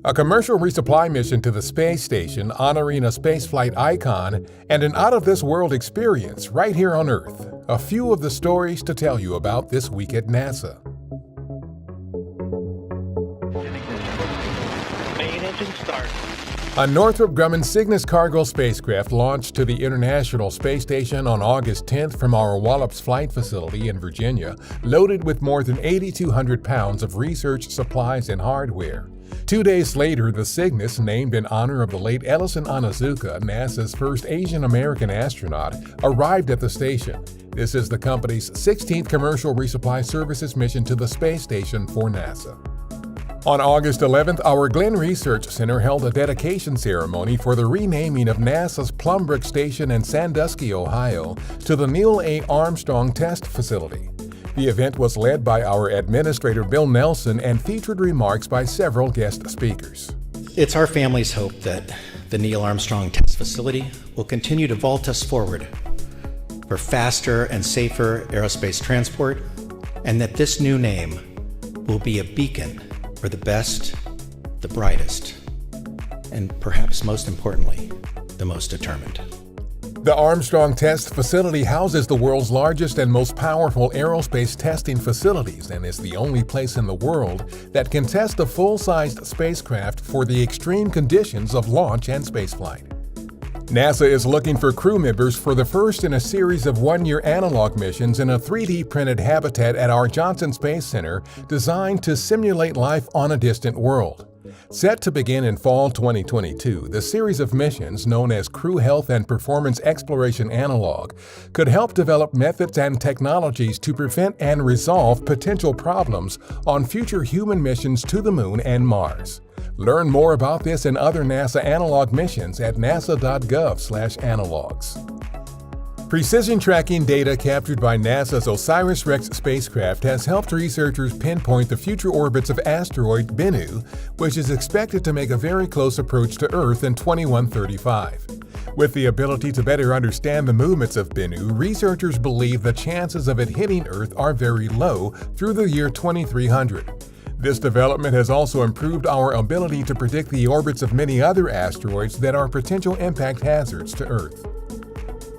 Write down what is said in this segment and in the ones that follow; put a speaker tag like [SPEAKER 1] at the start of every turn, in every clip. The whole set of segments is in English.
[SPEAKER 1] A commercial resupply mission to the space station honoring a spaceflight icon and an out-of-this-world experience right here on Earth. A few of the stories to tell you about this week at NASA.
[SPEAKER 2] Main engine start.
[SPEAKER 1] A Northrop Grumman Cygnus cargo spacecraft launched to the International Space Station on August 10th from our Wallops Flight Facility in Virginia, loaded with more than 8,200 pounds of research supplies and hardware. 2 days later, the Cygnus, named in honor of the late Ellison Onizuka, NASA's first Asian American astronaut, arrived at the station. This is the company's 16th Commercial Resupply Services mission to the space station for NASA. On August 11th, our Glenn Research Center held a dedication ceremony for the renaming of NASA's Plumbrook Station in Sandusky, Ohio, to the Neil A. Armstrong Test Facility. The event was led by our Administrator Bill Nelson and featured remarks by several guest speakers.
[SPEAKER 3] It's our family's hope that the Neil Armstrong Test Facility will continue to vault us forward for faster and safer aerospace transport, and that this new name will be a beacon for the best, the brightest, and perhaps most importantly, the most determined.
[SPEAKER 1] The Armstrong Test Facility houses the world's largest and most powerful aerospace testing facilities and is the only place in the world that can test a full-sized spacecraft for the extreme conditions of launch and spaceflight. NASA is looking for crew members for the first in a series of one-year analog missions in a 3D-printed habitat at our Johnson Space Center designed to simulate life on a distant world. Set to begin in fall 2022, the series of missions, known as Crew Health and Performance Exploration Analog, could help develop methods and technologies to prevent and resolve potential problems on future human missions to the Moon and Mars. Learn more about this and other NASA analog missions at nasa.gov/analogs. Precision tracking data captured by NASA's OSIRIS-REx spacecraft has helped researchers pinpoint the future orbits of asteroid Bennu, which is expected to make a very close approach to Earth in 2135. With the ability to better understand the movements of Bennu, researchers believe the chances of it hitting Earth are very low through the year 2300. This development has also improved our ability to predict the orbits of many other asteroids that are potential impact hazards to Earth.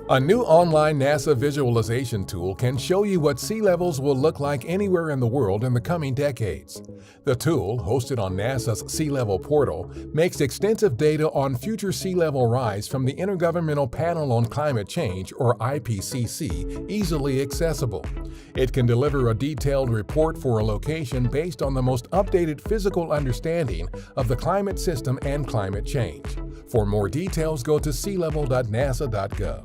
[SPEAKER 1] A new online NASA visualization tool can show you what sea levels will look like anywhere in the world in the coming decades. The tool, hosted on NASA's Sea Level portal, makes extensive data on future sea level rise from the Intergovernmental Panel on Climate Change, or IPCC, easily accessible. It can deliver a detailed report for a location based on the most updated physical understanding of the climate system and climate change. For more details, go to sealevel.nasa.gov.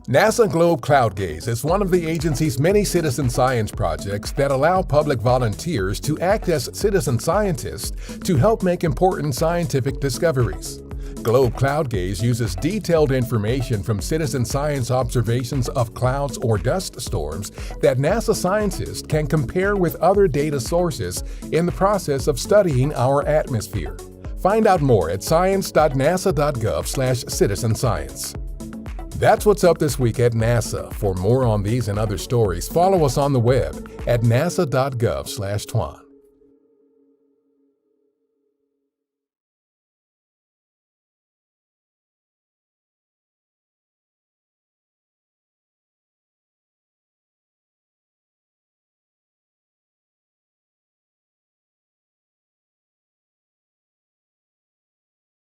[SPEAKER 1] NASA Globe Cloud Gaze is one of the agency's many citizen science projects that allow public volunteers to act as citizen scientists to help make important scientific discoveries. Globe Cloud Gaze uses detailed information from citizen science observations of clouds or dust storms that NASA scientists can compare with other data sources in the process of studying our atmosphere. Find out more at science.nasa.gov/citizenscience. That's what's up this week at NASA. For more on these and other stories, follow us on the web at nasa.gov/twan.